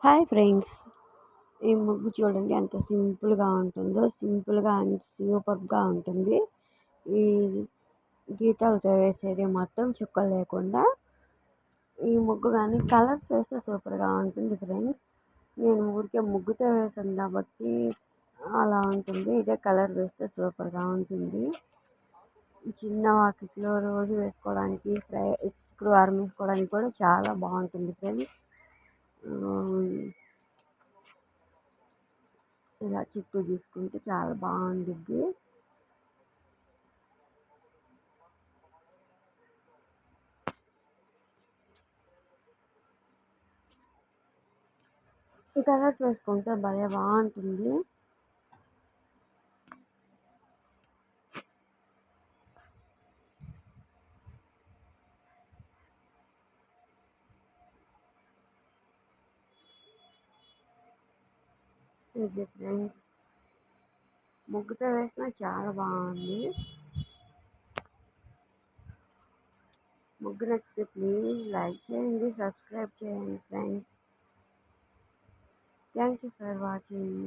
Hi friends, ఈ ముగ్గు చూడండి ఎంత సింపుల్గా ఉంటుందో. సింపుల్గా అండ్ సూపర్గా ఉంటుంది. ఈ గీతాలతో వేసేది మొత్తం చుక్కలు లేకుండా ఈ ముగ్గు కానీ కలర్స్ వేస్తే సూపర్గా ఉంటుంది ఫ్రెండ్స్. నేను ఊరికే ముగ్గుతో వేసాను కాబట్టి అలా ఉంటుంది. ఇదే కలర్ వేస్తే సూపర్గా ఉంటుంది. చిన్న వాకిట్లో రోజు వేసుకోవడానికి శుక్రవారం వేసుకోవడానికి కూడా చాలా బాగుంటుంది ఫ్రెండ్స్. ఇలా చుట్టూ తీసుకుంటే చాలా బాగుంటుంది. ఈ కలర్స్ వేసుకుంటే భలే బాగుంటుంది. ఇది ఫ్రెండ్స్, ముగ్గుతో వేసినా చాలా బాగుంది. ముగ్గు నచ్చితే ప్లీజ్ లైక్ చేయండి, సబ్స్క్రైబ్ చేయండి friends. Thank you for watching.